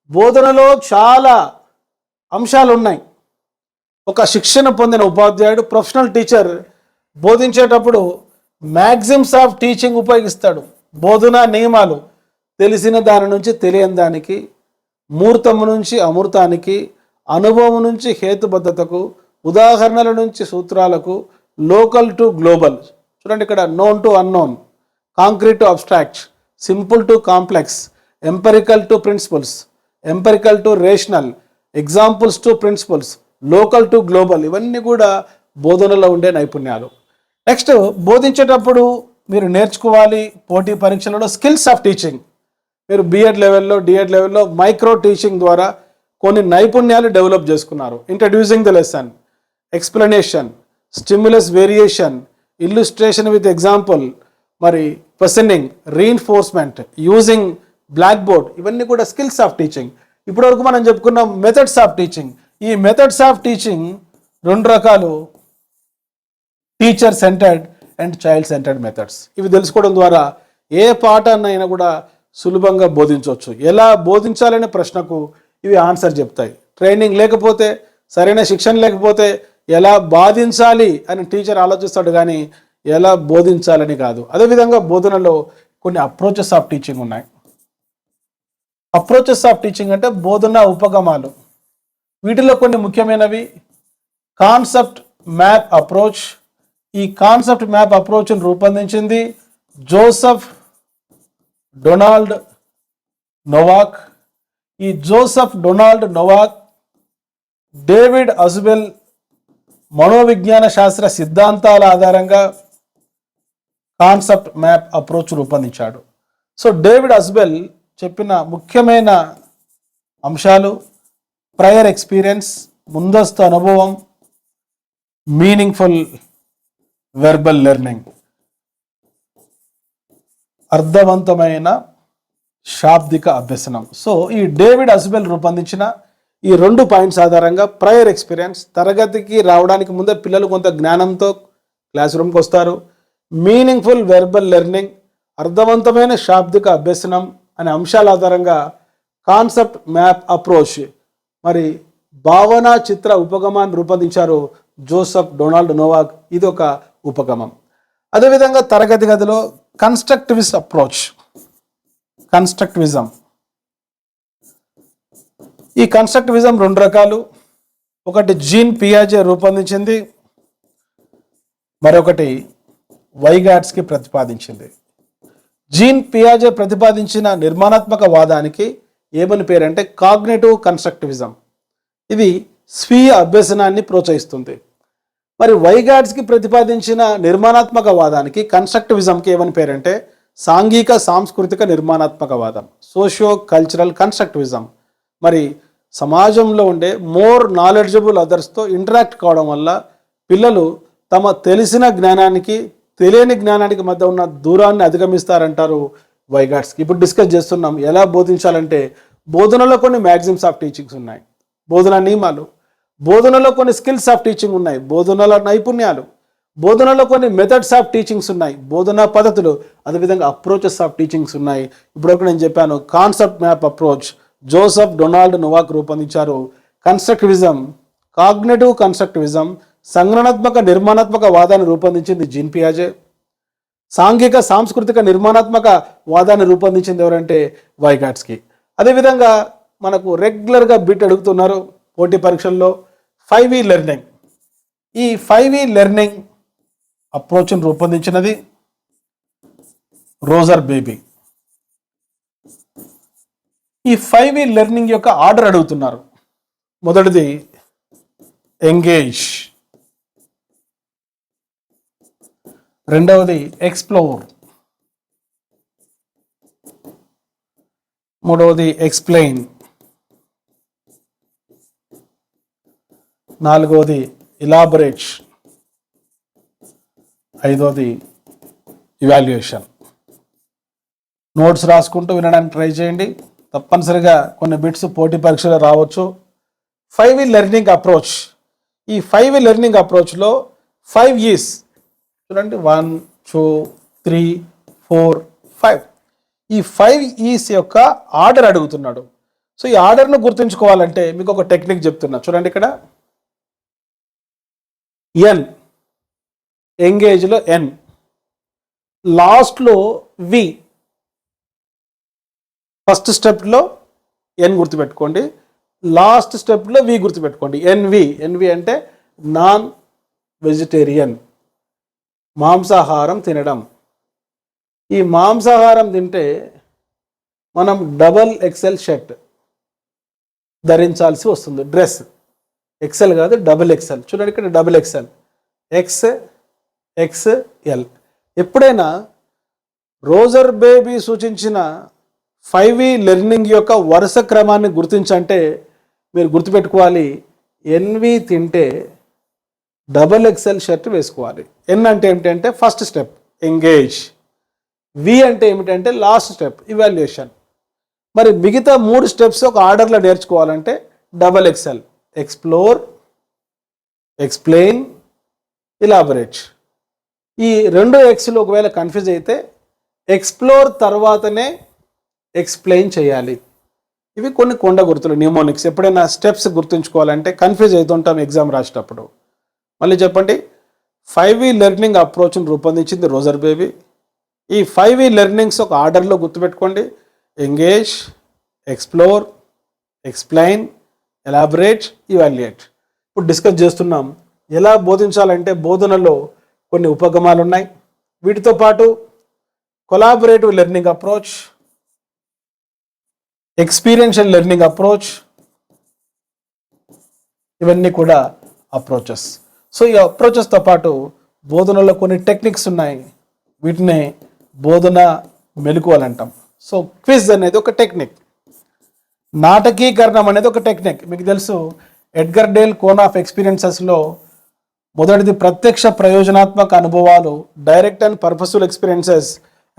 బోధనలో చాలా అంశాలు ఉన్నాయి. ఒక శిక్షణ పొందిన ఉపాధ్యాయుడు, ప్రొఫెషనల్ టీచర్ బోధించేటప్పుడు మ్యాక్సిమ్స్ ఆఫ్ టీచింగ్ ఉపయోగిస్తాడు. బోధనా నియమాలు తెలిసిన దాని నుంచి తెలియని దానికి, మూర్తము నుంచి అమూర్తానికి, అనుభవం నుంచి హేతుబద్ధతకు, ఉదాహరణల నుంచి సూత్రాలకు, లోకల్ టు గ్లోబల్. చూడండి ఇక్కడ known to unknown, concrete to abstract, simple to complex, empirical to principles, empirical to rational, examples to principles, local to global. ఇవన్నీ కూడా బోధనలో ఉండే నైపుణ్యాలు. నెక్స్ట్, బోధించేటప్పుడు మీరు నేర్చుకోవాలి పోటీ పరీక్షలలో స్కిల్స్ ఆఫ్ టీచింగ్. మీరు బిఎడ్ లెవెల్లో, డిఎడ్ లెవెల్లో మైక్రో టీచింగ్ ద్వారా కొన్ని నైపుణ్యాలు డెవలప్ చేసుకున్నారు. Introducing the lesson, explanation, stimulus variation, illustration with example, మరి questioning, reinforcement, using blackboard, ఇవన్నీ కూడా స్కిల్స్ ఆఫ్ టీచింగ్. ఇప్పటివరకు మనం చెప్పుకున్నాం మెథడ్స్ ఆఫ్ టీచింగ్. ఈ మెథడ్స్ ఆఫ్ టీచింగ్ రెండు రకాలు: teacher centred and child centred methods. ఇవి తెలుసుకోవడం ద్వారా ఏ పాఠాన్నైనా కూడా సులభంగా బోధించవచ్చు. ఎలా బోధించాలనే ప్రశ్నకు ఇవి ఆన్సర్ చెప్తాయి. ట్రైనింగ్ లేకపోతే, సరైన శిక్షణ లేకపోతే ఎలా బాధించాలి అని టీచర్ ఆలోచిస్తాడు, కానీ ఎలా బోధించాలని కాదు. అదేవిధంగా బోధనలో కొన్ని అప్రోచెస్ ఆఫ్ టీచింగ్ ఉన్నాయి. అప్రోచెస్ ఆఫ్ టీచింగ్ అంటే బోధన ఉపగమాలు. వీటిలో కొన్ని ముఖ్యమైనవి: కాన్సెప్ట్ మ్యాప్ అప్రోచ్. ఈ కాన్సెప్ట్ మ్యాప్ అప్రోచ్ను రూపొందించింది జోసెఫ్ డొనాల్డ్ నోవాక్. ఈ Joseph Donald Novak David Ausubel మనోవిజ్ఞాన శాస్త్ర సిద్ధాంతాల ఆధారంగా కాన్సెప్ట్ మ్యాప్ అప్రోచ్ రూపొందించాడు. సో డేవిడ్ అజ్బెల్ చెప్పిన ముఖ్యమైన అంశాలు: ప్రయర్ ఎక్స్పీరియన్స్, ముందస్తు అనుభవం, మీనింగ్ఫుల్ వెర్బల్ లెర్నింగ్, అర్థవంతమైన శాబ్దిక అభ్యసనం. సో ఈ డేవిడ్ అజ్బెల్ రూపొందించిన ఈ 2 పాయింట్స్ ఆధారంగా ప్రయర్ ఎక్స్పీరియన్స్, తరగతికి రావడానికి ముందే పిల్లలు కొంత జ్ఞానంతో క్లాస్ రూమ్కి వస్తారు. మీనింగ్ఫుల్ వెర్బల్ లెర్నింగ్, అర్థవంతమైన శాబ్దిక అభ్యసనం అనే అంశాల ఆధారంగా కాన్సెప్ట్ మ్యాప్ అప్రోచ్, మరి భావన చిత్ర ఉపగమాన్ని రూపొందించారు జోసెఫ్ డొనాల్డ్ నోవాక్. ఇది ఒక ఉపగమం. అదేవిధంగా తరగతి గదిలో కన్స్ట్రక్టివిస్ట్ అప్రోచ్, కన్స్ట్రక్టివిజం. ఈ కన్స్ట్రక్టివిజం 2 రకాలు. ఒకటి జీన్ పియాజే రూపొందించింది, మరొకటి వైగాట్స్కి ప్రతిపాదించింది. జీన్ పియాజే ప్రతిపాదించిన నిర్మాణాత్మక వాదానికి ఏమని పేరంటే కాగ్నిటివ్ కన్స్ట్రక్టివిజం. ఇది స్వీయ అభ్యసనాన్ని ప్రోత్సహిస్తుంది. మరి వైగాట్స్కి ప్రతిపాదించిన నిర్మాణాత్మక వాదానికి, కన్స్ట్రక్టివిజంకి ఏమని పేరంటే సాంఘిక సాంస్కృతిక నిర్మాణాత్మక వాదం, సోషియో కల్చరల్ కన్స్ట్రక్టివిజం. మరి సమాజంలో ఉండే మోర్ నాలెడ్జబుల్ అదర్స్తో ఇంటరాక్ట్ కావడం వల్ల పిల్లలు తమ తెలిసిన జ్ఞానానికి, తెలియని జ్ఞానానికి మధ్య ఉన్న దూరాన్ని అధిగమిస్తారంటారు వైగాట్స్కి. ఇప్పుడు డిస్కస్ చేస్తున్నాం ఎలా బోధించాలంటే. బోధనలో కొన్ని మ్యాక్సిమ్స్ ఆఫ్ టీచింగ్స్ ఉన్నాయి, బోధనా నియమాలు. బోధనలో కొన్ని స్కిల్స్ ఆఫ్ టీచింగ్ ఉన్నాయి, బోధనల నైపుణ్యాలు. బోధనలో కొన్ని మెథడ్స్ ఆఫ్ టీచింగ్స్ ఉన్నాయి, బోధనా పద్ధతులు. అదేవిధంగా అప్రోచెస్ ఆఫ్ టీచింగ్స్ ఉన్నాయి. ఇప్పటివరకు నేను చెప్పాను concept map approach Joseph Donald Novak రూపొందించారు. కన్స్ట్రక్టివిజం, కాగ్నిటివ్ కన్స్ట్రక్టివిజం, సంగ్రహాత్మక నిర్మాణాత్మక వాదాన్ని రూపొందించింది జీన్ పియాజే. సాంఘిక సాంస్కృతిక నిర్మాణాత్మక వాదాన్ని రూపొందించింది ఎవరంటే వైగాట్స్కి. అదేవిధంగా మనకు రెగ్యులర్గా బిట్ అడుగుతున్నారు పోటీ పరీక్షల్లో 5E లెర్నింగ్. ఈ 5E లెర్నింగ్ అప్రోచ్ను రూపొందించినది రోజర్ బేబీ. ఈ 5E లెర్నింగ్ యొక్క ఆర్డర్ అడుగుతున్నారు. మొదటిది ఎంగేజ్, రెండవది ఎక్స్ప్లోర్, మూడవది ఎక్స్ప్లెయిన్, నాలుగవది ఇలాబరేట్, ఐదవది ఇవాల్యుయేషన్. నోట్స్ రాసుకుంటూ వినడానికి ట్రై చేయండి. తప్పనిసరిగా కొన్ని బిట్స్ పోటీ పరీక్షలో రావచ్చు. 5E learning approach. ఈ 5E లెర్నింగ్ అప్రోచ్లో 5 E's చూడండి, 1, 2, 3, 4, 5. ఈ 5 E's యొక్క ఆర్డర్ అడుగుతున్నాడు. సో ఈ ఆర్డర్ను గుర్తుంచుకోవాలంటే మీకు ఒక టెక్నిక్ చెప్తున్నా చూడండి. ఇక్కడ ఎన్, ఎంగేజ్లో ఎన్, లాస్ట్లో వి. ఫస్ట్ స్టెప్లో ఎన్ గుర్తుపెట్టుకోండి, లాస్ట్ స్టెప్లో వి గుర్తుపెట్టుకోండి. ఎన్వి అంటే నాన్ వెజిటేరియన్, మాంసాహారం తినడం. ఈ మాంసాహారం తింటే మనం డబల్ ఎక్సెల్ షర్ట్ ధరించాల్సి వస్తుంది. డ్రెస్ ఎక్సెల్ కాదు, డబుల్ ఎక్సెల్. చూడండి ఇక్కడ డబుల్ ఎక్సెల్, XXL. ఎప్పుడైనా రోజర్ బేబీ సూచించిన 5E లెర్నింగ్ యొక్క వరుస క్రమాన్ని గుర్తించంటే మీరు గుర్తుపెట్టుకోవాలి, ఎన్వి తింటే డబల్ ఎక్సెల్ షర్ట్ వేసుకోవాలి. ఎన్ అంటే ఏమిటంటే ఫస్ట్ స్టెప్ ఎంగేజ్, వి అంటే ఏమిటంటే లాస్ట్ స్టెప్ ఇవాల్యుయేషన్. మరి మిగతా 3 స్టెప్స్ ఒక ఆర్డర్లో నేర్చుకోవాలంటే double excel, explore, explain, elaborate. ఈ 2 ఎక్స్లు ఒకవేళ కన్ఫ్యూజ్ అయితే ఎక్స్ప్లోర్ తర్వాతనే ఎక్స్ప్లెయిన్ చేయాలి. ఇవి కొన్ని కొండ గుర్తులు, న్యూమోనిక్స్. ఎప్పుడైనా స్టెప్స్ గుర్తుంచుకోవాలంటే కన్ఫ్యూజ్ అవుతుంటాం ఎగ్జామ్ రాసేటప్పుడు. మళ్ళీ చెప్పండి, 5E లెర్నింగ్ అప్రోచ్ను రూపొందించింది రోజర్ బేబీ. ఈ 5E లెర్నింగ్స్ ఒక ఆర్డర్లో గుర్తుపెట్టుకోండి, engage, explore, explain, elaborate, evaluate. ఇప్పుడు డిస్కస్ చేస్తున్నాం ఎలా బోధించాలంటే బోధనలో కొన్ని ఉపగమాలు ఉన్నాయి. వీటితో పాటు collaborative learning approach, experiential learning approach, ఇవన్నీ కూడా అప్రోచెస్. సో ఈ అప్రోచెస్తో పాటు బోధనలో కొన్ని టెక్నిక్స్ ఉన్నాయి, వీటినే బోధన మెలకువలు అంటాం. సో క్విజ్ అనేది ఒక టెక్నిక్, నాటకీకరణం అనేది ఒక టెక్నిక్. మీకు తెలుసు ఎడ్గర్ డేల్ కోన్ ఆఫ్ ఎక్స్పీరియన్సెస్లో మొదటిది ప్రత్యక్ష ప్రయోజనాత్మక అనుభవాలు, డైరెక్ట్ అండ్ పర్పస్ఫుల్ ఎక్స్పీరియన్సెస్.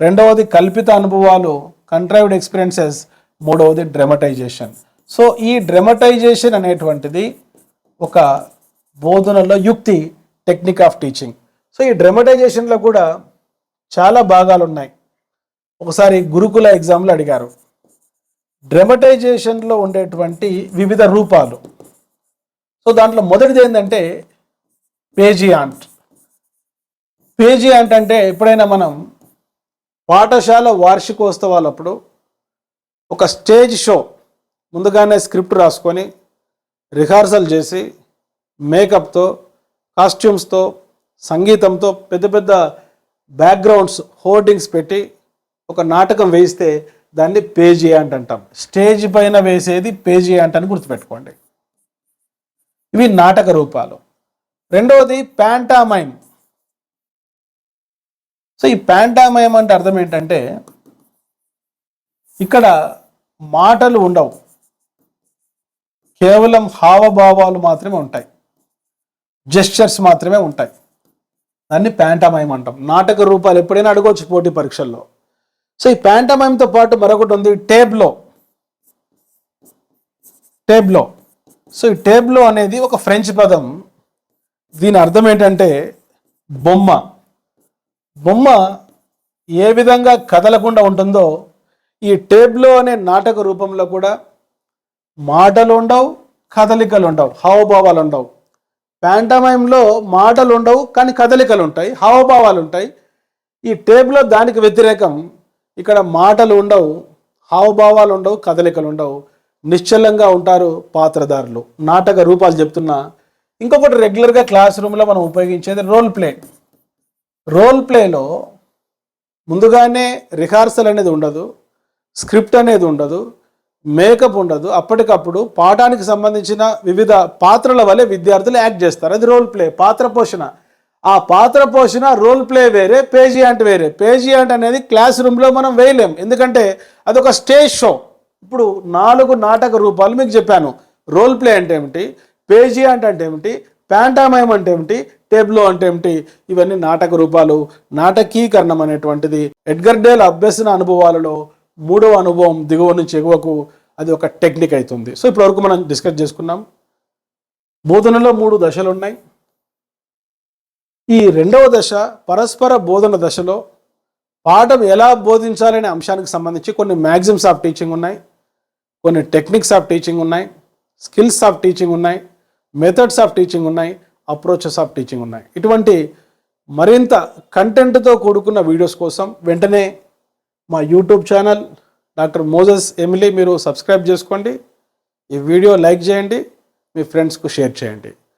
రెండవది కల్పిత అనుభవాలు, కంట్రైవ్డ్ ఎక్స్పీరియన్సెస్. మూడవది డ్రమటైజేషన్. సో ఈ డ్రమటైజేషన్ అనేటువంటిది ఒక బోధనలో యుక్తి, టెక్నిక్ ఆఫ్ టీచింగ్. సో ఈ డ్రమటైజేషన్లో కూడా చాలా భాగాలు ఉన్నాయి. ఒకసారి గురుకుల ఎగ్జామ్లో అడిగారు, డ్రమటైజేషన్లో ఉండేటువంటి వివిధ రూపాలు. సో దాంట్లో మొదటిది ఏంటంటే పేజియాంట్. పేజియాంట్ అంటే ఎప్పుడైనా మనం పాఠశాల వార్షికోత్సవాలప్పుడు ఒక స్టేజ్ షో ముందుగానే స్క్రిప్ట్ రాసుకొని రిహార్సల్ చేసి మేకప్తో, కాస్ట్యూమ్స్తో, సంగీతంతో పెద్ద పెద్ద బ్యాక్గ్రౌండ్స్, హోర్డింగ్స్ పెట్టి ఒక నాటకం వేయిస్తే దాన్ని పేజియాంట్ అంటాం. స్టేజ్ పైన వేసేది పేజియాంట్ అని గుర్తుపెట్టుకోండి. ఇవి నాటక రూపాలు. రెండవది ప్యాంటామైమ్. సో ఈ ప్యాంటామైమ్ అంటే అర్థం ఏంటంటే ఇక్కడ మాటలు ఉండవు, కేవలం హావభావాలు మాత్రమే ఉంటాయి, జెస్చర్స్ మాత్రమే ఉంటాయి. దాన్ని ప్యాంటామైమ్ అంటాం. నాటక రూపాలు ఎప్పుడైనా అడగవచ్చు పోటీ పరీక్షల్లో. సో ఈ ప్యాంటామైమ్తో పాటు మరొకటి ఉంది టేబ్లో. సో ఈ టేబ్లో అనేది ఒక ఫ్రెంచ్ పదం. దీని అర్థం ఏంటంటే బొమ్మ. బొమ్మ ఏ విధంగా కదలకుండా ఉంటుందో ఈ టేబ్లో అనే నాటక రూపంలో కూడా మాటలు ఉండవు, కదలికలు ఉండవు, హావభావాలు ఉండవు. ప్యాంటమైమ్లో మాటలు ఉండవు కానీ కదలికలు ఉంటాయి, హావభావాలు ఉంటాయి. ఈ టేబ్లో దానికి వ్యతిరేకం, ఇక్కడ మాటలు ఉండవు, హావభావాలు ఉండవు, కదలికలు ఉండవు, నిశ్చలంగా ఉంటారు పాత్రధారులు. నాటక రూపాలు చెప్తున్నా. ఇంకొకటి రెగ్యులర్గా క్లాస్ రూమ్లో మనం ఉపయోగించేది రోల్ ప్లే. రోల్ ప్లేలో ముందుగానే రిహార్సల్ అనేది ఉండదు, స్క్రిప్ట్ అనేది ఉండదు, మేకప్ ఉండదు. అప్పటికప్పుడు పాఠానికి సంబంధించిన వివిధ పాత్రల వలె విద్యార్థులు యాక్ట్ చేస్తారు. అది రోల్ ప్లే, పాత్ర పోషణ. ఆ పాత్ర పోషణ రోల్ ప్లే వేరే, పేజియాంట్ వేరే. పేజియాంట్ అనేది క్లాస్ రూమ్లో మనం వేయలేం, ఎందుకంటే అదొక స్టేజ్ షో. ఇప్పుడు 4 నాటక రూపాలు మీకు చెప్పాను. రోల్ ప్లే అంటే ఏమిటి, పేజియాంట్ అంటే ఏమిటి, ప్యాంటామైమ్ అంటే ఏమిటి, టేబ్లో అంటే ఏమిటి. ఇవన్నీ నాటక రూపాలు. నాటకీకరణం అనేటువంటిది ఎడ్గర్ డేల్ అభ్యసన అనుభవాలలో 3వ అనుభవం, దిగువ నుంచి ఎగువకు, అది ఒక టెక్నిక్ అవుతుంది. సో ఇప్పటివరకు మనం డిస్కస్ చేసుకున్నాం. బోధనలో 3 దశలు ఉన్నాయి. ఈ 2వ దశ పరస్పర బోధన దశలో పాఠం ఎలా బోధించాలనే అంశానికి సంబంధించి కొన్ని మ్యాగ్జిమ్స్ ఆఫ్ టీచింగ్ ఉన్నాయి, కొన్ని టెక్నిక్స్ ఆఫ్ టీచింగ్ ఉన్నాయి, స్కిల్స్ ఆఫ్ టీచింగ్ ఉన్నాయి, మెథడ్స్ ఆఫ్ టీచింగ్ ఉన్నాయి, అప్రోచెస్ ఆఫ్ టీచింగ్ ఉన్నాయి. ఇటువంటి మరింత కంటెంట్తో కూడుకున్న వీడియోస్ కోసం వెంటనే మా YouTube channel doctor Moses Emily మీరు సబ్స్క్రైబ్ చేసుకోండి. ఈ వీడియో లైక్ చేయండి, మీ ఫ్రెండ్స్కు షేర్ చేయండి.